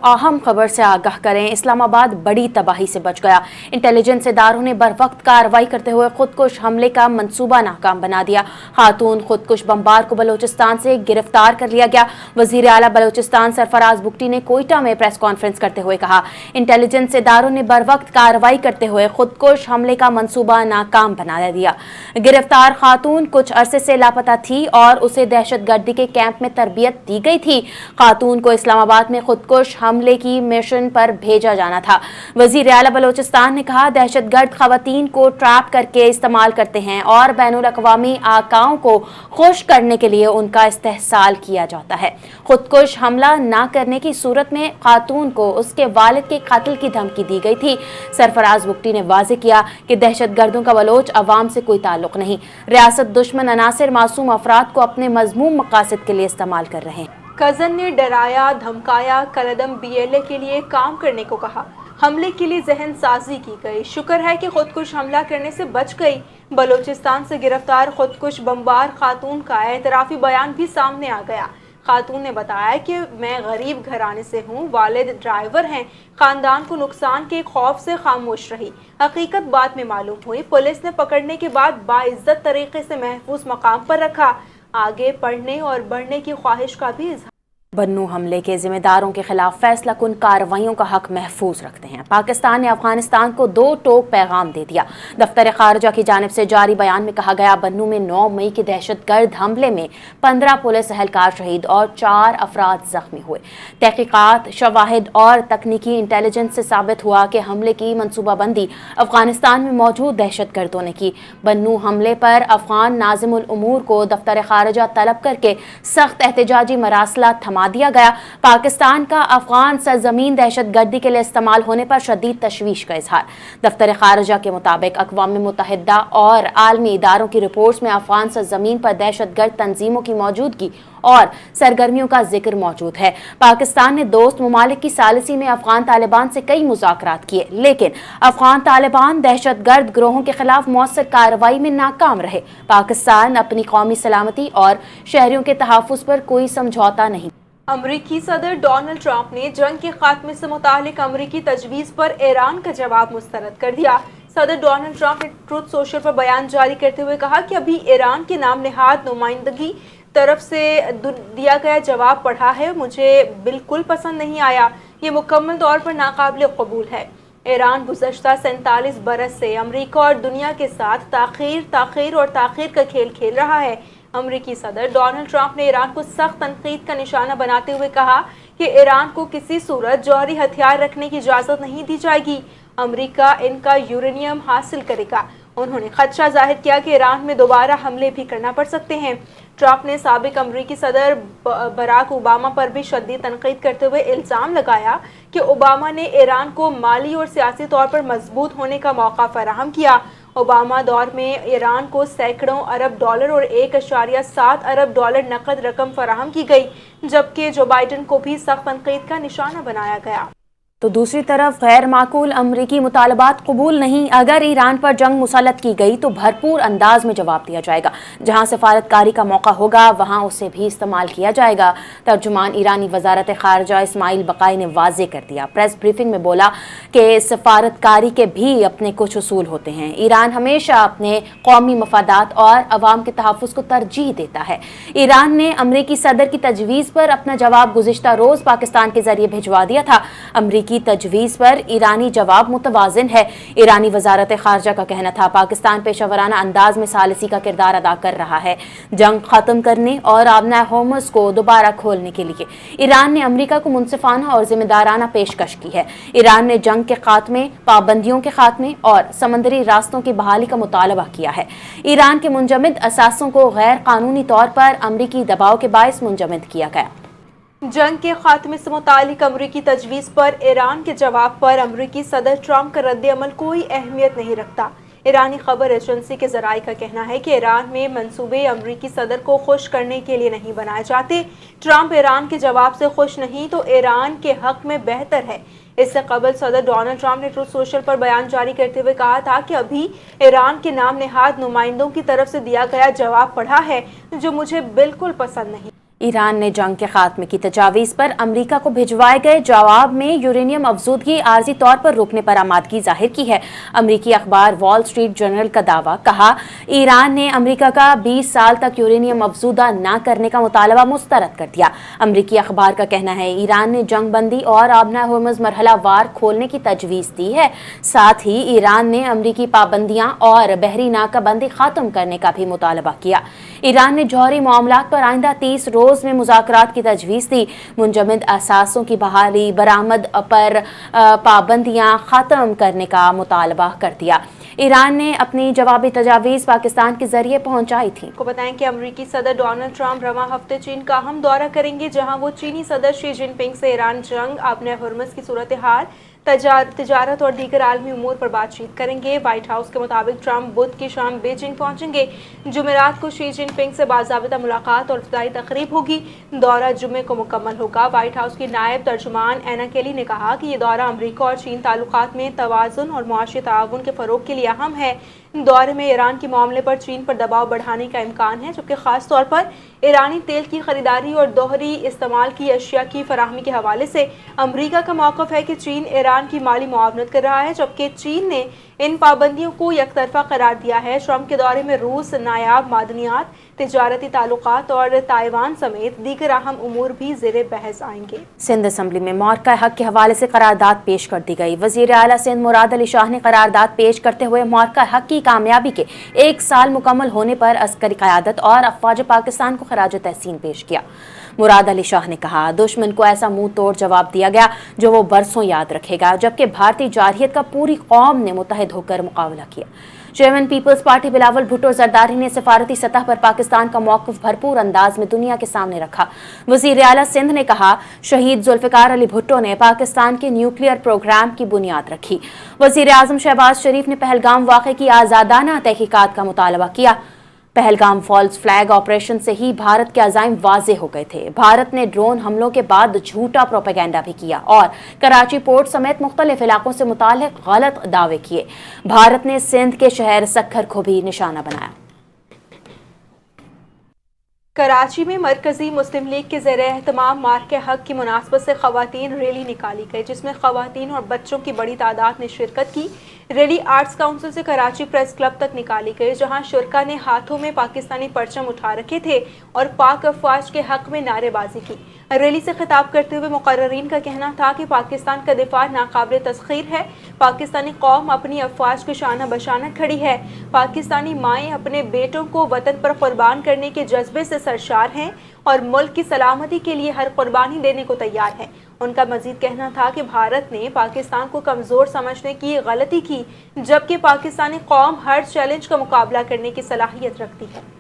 अहम खबर से आगाह करें। इस्लामाबाद बड़ी तबाही से बच गया। इंटेलिजेंस इदारों ने बरवक्त कार्रवाई करते हुए खुदकुश हमले का मंसूबा नाकाम बना दिया। खातून खुदकुश बमबार को बलोचिस्तान से गिरफ्तार कर लिया गया। वजीर आला बलोचिस्तान सरफराज बुगटी ने कोयटा में प्रेस कॉन्फ्रेंस करते हुए कहा, इंटेलिजेंस इदारों ने बरवक्त कार्रवाई करते हुए खुदकुश हमले का मंसूबा नाकाम बना दिया। गिरफ्तार खातून कुछ अरसे से लापता थी और उसे दहशतगर्दी के कैंप में तरबियत दी गई थी। खातून को इस्लामाबाद में खुदकुश हमले की मिशन पर भेजा जाना था। वजीर आला बलोचिस्तान ने कहा, दहशतगर्द खवातीन को ट्रैप करके इस्तेमाल करते हैं और बैनुल अक़वामी आकाओं को खुश करने के लिए उनका इस्तेहसाल किया जाता है। खुदकुश हमला न करने की सूरत में खातून को उसके वालिद के कत्ल की धमकी दी गई थी। सरफराज बुगटी ने वाज़ेह किया कि दहशतगर्दों का बलोच अवाम से कोई ताल्लुक नहीं। रियासत दुश्मन अनासिर मासूम अफराद को अपने मज़मूम मकासद के लिए इस्तेमाल कर रहे हैं। कज़न ने डराया धमकाया, कलदम BLA के लिए काम करने को कहा। हमले के लिए जहन साजी की गई। शुक्र है कि खुदकुश हमला करने से बच गई। बलोचिस्तान से गिरफ्तार खुदकुश बमबार खातून का एतराफ़ी बयान भी सामने आ गया। खातून ने बताया कि मैं गरीब घराने से हूँ, वालिद ड्राइवर हैं। ख़ानदान को नुकसान के खौफ से खामोश रही। हकीकत बाद में मालूम हुई। पुलिस ने पकड़ने के बाद बाइज्जत तरीके से महफूज मकाम पर रखा। आगे पढ़ने और बढ़ने की ख्वाहिश का भी इज़हार। बन्नू हमले के जिम्मेदारों के खिलाफ फैसला कुन कार्रवाइयों का हक महफूज रखते हैं। पाकिस्तान ने अफगानिस्तान को 2 टोक पैगाम दे दिया। दफ्तर खारजा की जानिब से जारी बयान में कहा गया, बन्नू में 9 मई के दहशतगर्द हमले में 15 पुलिस एहलकार शहीद और 4 अफराद जख्मी हुए। तहकीकात, शवाहिद और तकनीकी इंटेलिजेंस से साबित हुआ कि हमले की मनसूबाबंदी अफगानिस्तान में मौजूद दहशतगर्दों ने की। बन्नू हमले पर अफगान नाज़िमुल उमूर को दफ्तर खारजा तलब करके सख्त एहतजाजी मरासला थमा दिया गया। पाकिस्तान का अफगान सरजमीन दहशतगर्दी के लिए इस्तेमाल होने पर शदीद तशवीश का इजहार। दफ्तर खारजा के मुताबिक अक़वाम मुत्तहिदा और आलमी इदारों की रिपोर्ट्स में अफगान सरजमीन पर दहशतगर्द तंजीमों की मौजूदगी और सरगर्मियों का जिक्र मौजूद है। पाकिस्तान ने दोस्त ममालिक की सालिसी में अफगान तालिबान से कई मुज़ाकरात किए, लेकिन अफगान तालिबान दहशतगर्द ग्रोहों के खिलाफ मौसर कार्रवाई में नाकाम रहे। पाकिस्तान अपनी कौमी सलामती और शहरियों के तहफ़्फ़ुज़ पर कोई समझौता नहीं। अमरीकी सदर डोनाल्ड ट्रंप ने जंग के खात्मे से मुतालिक अमरीकी तजवीज़ पर ईरान का जवाब मुस्तरद कर दिया। सदर डोनाल्ड ट्रंप ने ट्रुथ सोशल पर बयान जारी करते हुए कहा कि अभी ईरान के नाम नेहाद नुमाइंदगी तरफ से दिया गया जवाब पढ़ा है, मुझे बिल्कुल पसंद नहीं आया। ये मुकम्मल तौर पर नाकाबिल कबूल है। ईरान गुज़श्ता 47 बरस से अमरीका और दुनिया के साथ ताख़ीर का खेल खेल रहा है। अमरीकी सदर डोनाल्ड ट्रंप ने ईरान को सख्त तनकीद का निशाना बनाते हुए कहा कि ईरान को किसी सूरत जौहरी हथियार रखने की इजाज़त नहीं दी जाएगी। अमरीका इनका यूरेनियम हासिल करेगा। उन्होंने खदशा जाहिर किया कि ईरान में दोबारा हमले भी करना पड़ सकते हैं। ट्रंप ने साबिक अमरीकी सदर बराक ओबामा पर भी शदीद तनकीद करते हुए इल्ज़ाम लगाया कि ओबामा ने ईरान को माली और सियासी तौर पर मजबूत होने का मौका फराहम किया। ओबामा दौर में ईरान को सैकड़ों अरब डॉलर और 1.7 अरब डॉलर नकद रकम फराहम की गई, जबकि जो बाइडन को भी सख्त तनकीद का निशाना बनाया गया। तो दूसरी तरफ गैर माकूल अमरीकी मुतालबात कबूल नहीं। अगर ईरान पर जंग मुसल्लत की गई तो भरपूर अंदाज में जवाब दिया जाएगा। जहां सफारतकारी का मौका होगा वहां उसे भी इस्तेमाल किया जाएगा। तर्जुमान ईरानी वजारत खारजा इस्माइल बकाई ने वाज़ेह कर दिया। प्रेस ब्रीफिंग में बोला कि सफारतकारी के भी अपने कुछ उसूल होते हैं। ईरान हमेशा अपने कौमी मफादात और अवाम के तहफ़्फ़ुज़ को तरजीह देता है। ईरान ने अमरीकी सदर की तजवीज़ पर अपना जवाब गुज़िश्ता रोज़ पाकिस्तान के जरिए भिजवा दिया था। अमरीकी तजवीज़ पर ईरानी जवाब मुतवाज़िन है। ईरानी वजारत खारजा का कहना था, पाकिस्तान पेशावराना अंदाज में सालिसी का किरदार अदा कर रहा है। जंग खत्म करने और आबना होर्मुज़ को दोबारा खोलने के लिए ईरान ने अमरीका को मुनसिफाना और जिम्मेदाराना पेशकश की है। ईरान ने जंग के खात्मे, पाबंदियों के खात्मे और समंदरी रास्तों की बहाली का मुतालबा किया है। ईरान के मुंजमद असासों को गैर कानूनी तौर पर अमरीकी दबाव के बायस मुंजमद किया गया। जंग के खात्मे से मुतालिक अमरीकी तजवीज़ पर ईरान के जवाब पर अमरीकी सदर ट्रंप का रद्द-ए-अमल कोई अहमियत नहीं रखता। ईरानी खबर एजेंसी के ज़राए का कहना है कि ईरान में मंसूबे अमरीकी सदर को खुश करने के लिए नहीं बनाए जाते। ट्रंप ईरान के जवाब से खुश नहीं तो ईरान के हक में बेहतर है। इससे कबल सदर डोनाल्ड ट्रंप ने ट्रुथ सोशल पर बयान जारी करते हुए कहा था कि अभी ईरान के नाम नेहाद नुमाइंदों की तरफ से दिया गया जवाब पढ़ा है, जो मुझे बिल्कुल पसंद नहीं। ईरान ने जंग के खात्मे की तजावीज़ पर अमरीका को भिजवाए गए जवाब में यूरेनियम अफजूदगी आर्जी तौर पर रोकने पर आमादगी जाहिर की है। अमरीकी अखबार वॉल स्ट्रीट जर्नल का दावा, कहा ईरान ने अमरीका का 20 साल तक यूरेनियम अफजूदा न करने का मुतालबा मुस्तरद कर दिया। अमरीकी अखबार का कहना है ईरान ने जंग बंदी और आबना होर्मुज़ मरहला वार खोलने की तजवीज़ दी है। साथ ही ईरान ने अमरीकी पाबंदियां और बहरी नाकाबंदी खत्म करने का भी मुतालबा किया। ईरान ने जौहरी मामलात पर आइंदा 30 रोज में मुज़ाकरात की तजवीज़ दी। मुंजमद असासों की बहाली, बरामद पर पाबंदियां ख़त्म करने का मुतालबा कर दिया। ईरान ने अपनी जवाबी तजावीज़ पाकिस्तान के जरिए पहुंचाई थी। को बताएं कि अमरीकी सदर डोनाल्ड ट्रंप रवां हफ्ते चीन का अहम दौरा करेंगे, जहां वो चीनी सदर शी जिनपिंग से ईरान जंग, आबना होर्मुज़ की सूरत हाल, तजारत और दीगर आलमी उमूर पर बातचीत करेंगे। व्हाइट हाउस के मुताबिक ट्रंप बुध की शाम बीजिंग पहुंचेंगे। जुमेरात को शी जिनपिंग से बाज़ाबिता मुलाकात और इफ्तिताई तकरीब होगी। दौरा जुम्मे को मुकम्मल होगा। व्हाइट हाउस की नायब तर्जुमान एना केली ने कहा कि ये दौरा अमरीका और चीन ताल्लुकात में तवाज़ुन और मुआशी ताउन के फ़रोग के लिए अहम है। दौरे में ईरान के मामले पर चीन पर दबाव बढ़ाने का इम्कान है, जबकि ख़ास तौर पर ईरानी तेल की खरीदारी और दोहरी इस्तेमाल की अशिया की फराहमी के हवाले से अमरीका का मौक़िफ़ है कि चीन ईरान की माली मुआवनत कर रहा है, जबकि चीन ने इन पाबंदियों को यकतरफा करार दिया है। ट्रंप के दौरे में रूस, नायाब मादनियात, तिजारती ताल्लुकात और ताइवान समेत दीगर अहम उमूर भी ज़ेरे बहस आएंगे। सिंध असम्बली में मौरका हक के हवाले से करारदाद पेश कर दी गई। वज़ीर आला सिंध मुराद अली शाह ने करारदाद पेश करते हुए मौरका हक की कामयाबी के 1 साल मुकम्मल होने पर अस्करी क़यादत और अफ़वाज पाकिस्तान को खराज तहसीन पेश किया। मुराद अली शाह ने कहा, दुश्मन को ऐसा मुंह तोड़ जवाब दिया गया जो वो बरसों याद रखेगा, जबकि भारतीय जारहियत का पूरी कौम ने मुत्तहिद होकर मुकाबला किया। चेयरमैन पीपल्स पार्टी बिलावल भुट्टो जरदारी ने सफारती सतह पर पाकिस्तान का मौक़िफ़ भरपूर अंदाज में दुनिया के सामने रखा। वज़ीर आला सिंध ने कहा, शहीद जुल्फ़िकार अली भुट्टो ने पाकिस्तान के न्यूक्लियर प्रोग्राम की बुनियाद रखी। वज़ीर आज़म शहबाज शरीफ ने पहलगाम वाक़े की आज़ादाना तहक़ीक़ात का मुतालबा किया। पहलगाम फॉल्स फ्लैग ऑपरेशन से ही भारत के अज़ाइम वाज़े हो गए थे। भारत ने ड्रोन हमलों के बाद झूठा प्रोपेगेंडा भी किया और कराची पोर्ट समेत मुख्तलिफ इलाकों से मुताल्लिक़ गलत दावे किए। भारत ने सिंध के शहर सक्खर को भी निशाना बनाया। कराची में मरकजी मुस्लिम लीग के ज़ेरे एहतमाम मार्के हक की मुनासबत से ख़वातीन रैली निकाली गई, जिसमें ख़वातीन और बच्चों की बड़ी तादाद ने शिरकत की। रैली आर्ट्स काउंसिल से कराची प्रेस क्लब तक निकाली गई, जहां शुरका ने हाथों में पाकिस्तानी परचम उठा रखे थे और पाक अफवाज के हक में नारेबाजी की। रैली से खिताब करते हुए मुकर्ररीन का कहना था कि पाकिस्तान का दिफा नाकाबिल तस्खीर है। पाकिस्तानी कौम अपनी अफवाज के शाना बशाना खड़ी है। पाकिस्तानी माएँ अपने बेटों को वतन पर कुर्बान करने के जज्बे से सरशार हैं और मुल्क की सलामती के लिए हर कुर्बानी देने को तैयार है। उनका मजीद कहना था कि भारत ने पाकिस्तान को कमज़ोर समझने की गलती की, जबकि पाकिस्तानी कौम हर चैलेंज का मुकाबला करने की सलाहियत रखती है।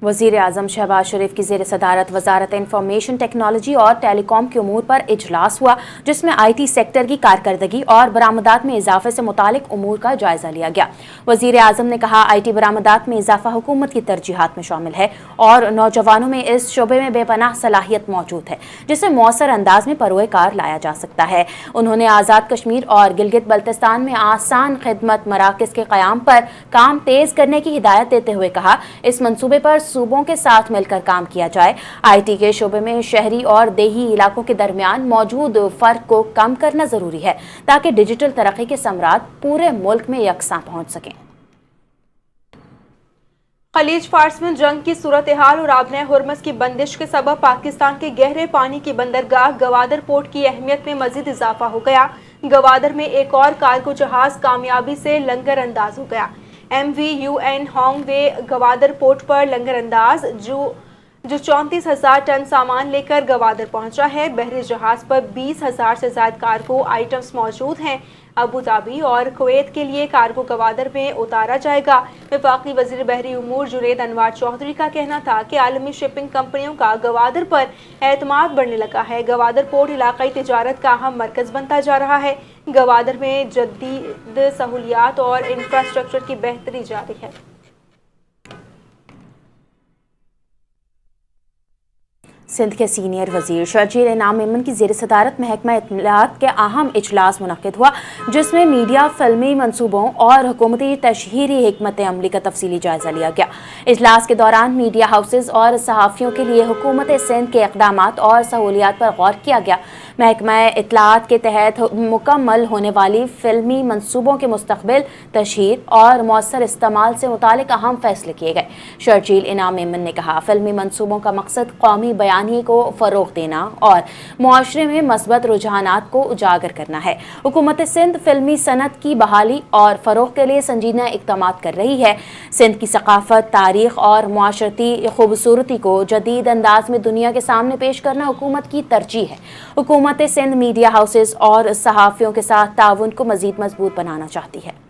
वज़ीर आज़म शहबाज शरीफ की ज़ेर सदारत वज़ारत इंफॉर्मेशन टेक्नोलॉजी और टेलीकॉम के उमूर पर इजलास हुआ, जिसमें IT सेक्टर की कारकर्दगी और बरामदात में इजाफे से मुतालिक उमूर का जायज़ा लिया गया। वज़ीर आज़म ने कहा, IT बरामदात में इजाफा हुकूमत की तरजीहात में शामिल है और नौजवानों में इस शोबे में बेपनाह सलाहियत मौजूद है, जिसे मौसर अंदाज में परोए कार लाया जा सकता है। उन्होंने आज़ाद कश्मीर और गिलगित बल्तिस्तान में आसान खिदमत मराकज़ के क़याम पर काम तेज़ करने की हिदायत देते हुए कहा, इस मनसूबे पर सूबों के साथ मिलकर काम किया जाए। IT के शोबे में शहरी और देही इलाकों के दरमियान मौजूद फर्क को कम करना जरूरी है, ताकि डिजिटल तरक्की के समरात पूरे मुल्क में यकसां पहुंच सकें। खलीज फार्स में जंग की सूरत हाल और आबना होर्मुज़ की बंदिश के सबब पाकिस्तान के गहरे पानी की बंदरगाह गवादर पोर्ट की अहमियत में मजीद इजाफा हो गया। गवादर में एक और कार्गो जहाज कामयाबी से लंगर अंदाज हो गया। MV UN होंगवे गवादर पोर्ट पर लंगर अंदाज जो 34,000 टन सामान लेकर गवादर पहुंचा है। बहरी जहाज पर 20,000 से ज्यादा कार्गो आइटम्स मौजूद हैं। अबू धाबी और कुवैत के लिए कार्गो गवादर में उतारा जाएगा। वफाकी वजीर बहरी उमूर जुनैद अनवार चौधरी का कहना था कि आलमी शिपिंग कंपनियों का गवादर पर एतमाद बढ़ने लगा है। गवादर पोर्ट इलाकाई तिजारत का अहम मरकज बनता जा रहा है। गवादर में जदीद सहूलियात और इंफ्रास्ट्रक्चर की बेहतरी जारी है। सिंध के सीनियर वजीर शर्जील इनाम मेमन की ज़ेर सदारत महकमा इत्तलात के अहम इजलास मुनक्किद हुआ, जिसमें मीडिया, फिल्मी मनसूबों और हुकूमती तशहीरी हिकमत अमली का तफसीली जायजा लिया गया। इजलास के दौरान मीडिया हाउसेज और सहाफ़ियों के लिए हुकूमत सिंध के इक़दामात और सहूलियात पर गौर किया गया। महकमा इत्तलात के तहत मुकम्मल होने वाली फिल्मी मनसूबों के मुस्तक़बिल, तशहीर और मौसर इस्तेमाल से मुतालिक अहम फैसले किए गए। शर्जील इनाम मेमन ने कहा, फिल्मी मनसूबों का मकसद कौमी बयानी को फ़रोग़ देना और मुआशरे में मस्बत रुझानात को उजागर करना है। हुकूमत सिंध फिल्मी सनत की बहाली और फ़रोग़ के लिए संजीदा इक़दामात कर रही है। सिंध की सक़ाफ़त, तारीख़ और मुआशरती खूबसूरती को जदीद अंदाज में दुनिया के सामने पेश करना हुकूमत की तरजीह है। हुकूमत सिंध मीडिया हाउसेज और सहाफ़ियों के साथ ताउन को मज़ीद मजबूत बनाना चाहती है।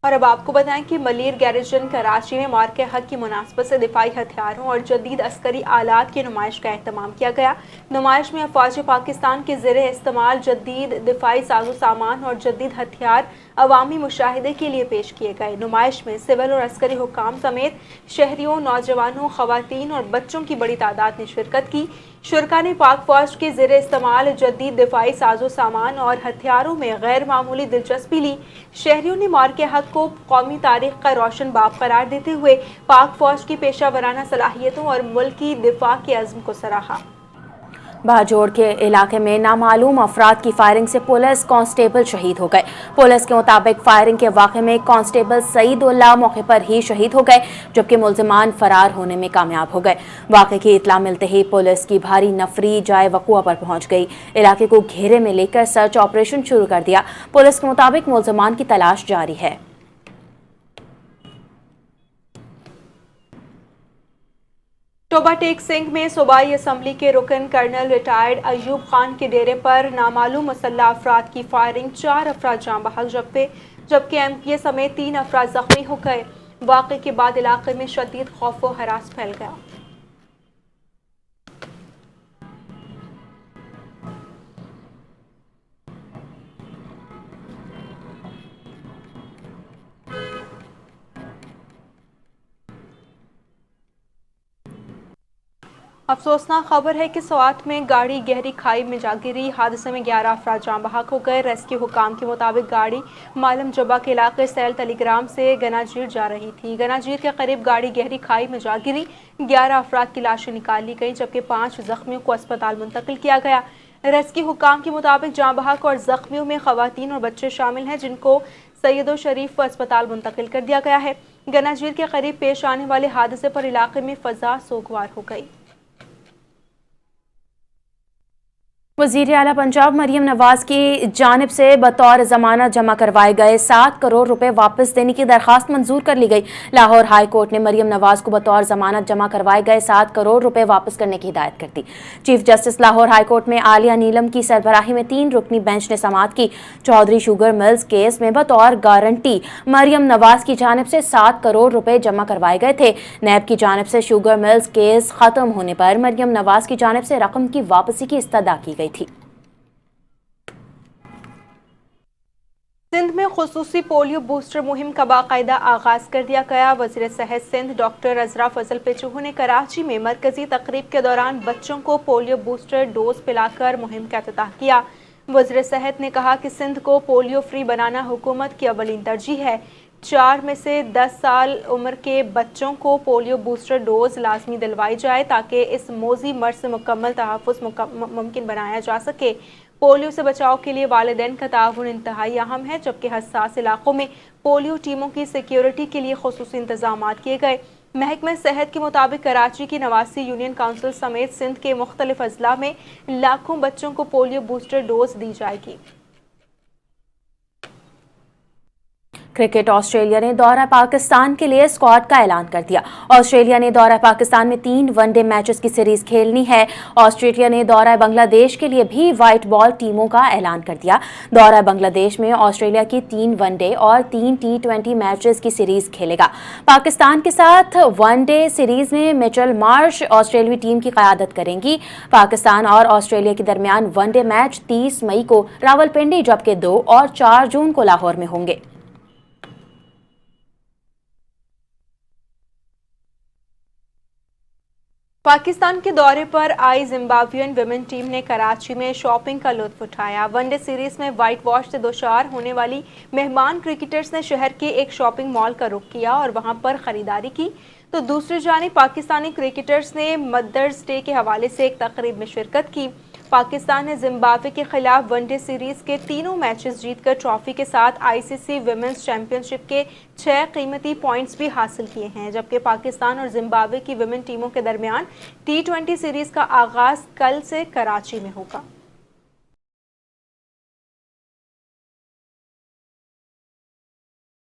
और अब आपको बताएं कि मलीर गैरिजन कराची में मार्के हक की मुनासबत से दिफाई हथियारों और जदीद अस्करी आलात की नुमाइश का एहतमाम किया गया। नुमाइश में अफवाज पाकिस्तान के ज़ेरे इस्तेमाल जदीद दिफाई साजो सामान और जदीद हथियार अवामी मुशाहिदे के लिए पेश किए गए। नुमाइश में सिविल और अस्करी हुक्काम समेत शहरियों, नौजवानों, ख़वातीन और बच्चों की बड़ी तादाद ने शिरकत की। शुरका ने पाक फौज के ज़ेरे इस्तेमाल जदीद दिफाई साजो सामान और हथियारों में गैर मामूली दिलचस्पी ली। शहरियों ने मार्के हक को कौमी तारीख का रोशन बाब करार देते हुए पाक फौज की पेशा वराना सलाहियतों और मुल्क की दिफा के अज़्म को सराहा। बाजोड़ के इलाके में नामालूम अफराद की फायरिंग से पुलिस कांस्टेबल शहीद हो गए। पुलिस के मुताबिक फायरिंग के वाक़े में कांस्टेबल सईदुल्लाह मौके पर ही शहीद हो गए, जबकि मुल्ज़िमान फरार होने में कामयाब हो गए। वाक़े की इत्तला मिलते ही पुलिस की भारी नफरी जाए वक़ुआ पर पहुंच गई। इलाके को घेरे में लेकर सर्च ऑपरेशन शुरू कर दिया। पुलिस के मुताबिक मुल्ज़िमान की तलाश जारी है। टोबा टेक सिंह में सूबाई असम्बली के रुकन कर्नल रिटायर्ड अयूब खान के डेरे पर नामालूम मुसल्लह अफराद की फायरिंग, 4 अफराद जाँ बहक जबकि MPA समेत 3 अफराद जख्मी हो गए। वाक़े के बाद इलाके में शदीद खौफ व हरास फैल गया। अफसोसनाक खबर है कि स्वात में गाड़ी गहरी खाई में जा गिरी। हादसे में 11 अफराद जाँ बहक हो गए। रेस्क्यू हुकाम के मुताबिक गाड़ी मालम जबा के इलाके सैल टेलीग्राम से गनाजीर जा रही थी। गनाजीर के करीब गाड़ी गहरी खाई में जा गिरी। 11 अफराद की लाशें निकाल ली गई, जबकि 5 जख्मियों को अस्पताल मुंतकिल किया गया। रेस्क्यू हुकाम के मुताबिक जाँ बहक और जख्मियों में खवातीन और बच्चे शामिल हैं, जिनको सैयदो शरीफ को अस्पताल मुंतकिल कर दिया गया है। गनाजीर के करीब पेश आने वाले हादसे पर इलाके में फ़ज़ा सोगवार हो गई। वज़ीर आला पंजाब मरियम नवाज की जानिब से बतौर जमानत जमा करवाए गए 7 करोड़ रुपए वापस देने की दरखास्त मंजूर कर ली गई। लाहौर हाई कोर्ट ने मरियम नवाज को बतौर जमानत जमा करवाए गए 7 करोड़ रुपए वापस करने की हिदायत कर दी। Chief justice Lahore high court में आलिया नीलम की सरबराही में 3 रुकनी बेंच ने समाअत की। चौधरी शुगर मिल्स केस में बतौर गारंटी मरियम नवाज की जानिब से 7 करोड़ रुपए जमा करवाए गए थे। नैब की जानिब से शुगर मिल्स केस खत्म होने पर मरियम नवाज की जानिब से रकम की वापसी की इस्तदा की गई थी। सिंध में खुसूसी पोलियो बूस्टर मुहिम का बाकायदा आगाज कर दिया गया। वज़ीर सेहत सिंध डॉक्टर अजरा फजल पेचूहू ने कराची में मरकजी तकरीब के दौरान बच्चों को पोलियो बूस्टर डोज पिलाकर मुहिम का इफ्तिताह किया। वज़ीर सेहत ने कहा कि सिंध को पोलियो फ्री बनाना हुकूमत की अवलीन तरजीह है। 4 में से 10 साल उम्र के बच्चों को पोलियो बूस्टर डोज लाजमी दिलवाई जाए, ताकि इस मोजी मर्ज से मुकम्मल तहफ़्फ़ुज़ मुमकिन बनाया जा सके। पोलियो से बचाव के लिए वालिदैन का ताउन इंतहाई अहम है, जबकि हसास इलाकों में पोलियो टीमों की सिक्योरिटी के लिए खुसूसी इंतजामात किए गए। महकमा सेहत के मुताबिक कराची की नवासी यूनियन काउंसिल समेत सिंध के मुख्तलिफ अजला में लाखों बच्चों को पोलियो बूस्टर डोज दी जाएगी। क्रिकेट ऑस्ट्रेलिया ने दौरा पाकिस्तान के लिए स्क्वाड का ऐलान कर दिया। ऑस्ट्रेलिया ने दौरा पाकिस्तान में 3 वनडे मैचेस की सीरीज खेलनी है। ऑस्ट्रेलिया ने दौरा बांग्लादेश के लिए भी व्हाइट बॉल टीमों का ऐलान कर दिया। दौरा बांग्लादेश में ऑस्ट्रेलिया की 3 वनडे और 3 T20 मैचेस की सीरीज खेलेगा। पाकिस्तान के साथ वनडे सीरीज में मिचेल मार्श ऑस्ट्रेलियाई टीम की क़यादत करेंगी। पाकिस्तान और ऑस्ट्रेलिया के दरमियान वनडे मैच 30 मई को रावलपिंडी, जबकि 2 और 4 जून को लाहौर में होंगे। पाकिस्तान के दौरे पर आई जिम्बाब्वियन विमेन टीम ने कराची में शॉपिंग का लुत्फ उठाया। वनडे सीरीज में वाइट वॉश से दोचार होने वाली मेहमान क्रिकेटर्स ने शहर के एक शॉपिंग मॉल का रुख किया और वहां पर खरीदारी की, तो दूसरी जानिब पाकिस्तानी क्रिकेटर्स ने मदर्स डे के हवाले से एक तकरीब में शिरकत की। पाकिस्तान ने जिम्बाब्वे के खिलाफ वनडे सीरीज के तीनों मैचेस जीतकर ट्रॉफी के साथ आईसीसी विमेंस चैंपियनशिप के 6 कीमती पॉइंट्स भी हासिल किए हैं, जबकि पाकिस्तान और जिम्बाब्वे की विमेन टीमों के दरमियान T20 सीरीज का आगाज कल से कराची में होगा।